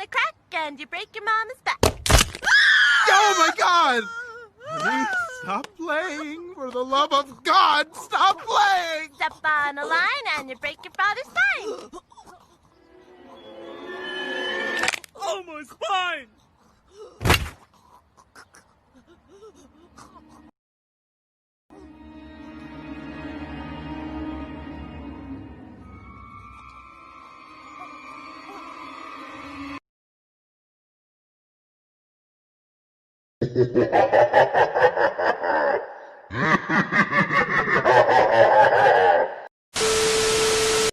a crack and you break your mama's back. Oh my God! Please stop playing. For the love of God, stop playing! Step on a line and you break your father's spine. Oh, my spine! Ha ha ha ha!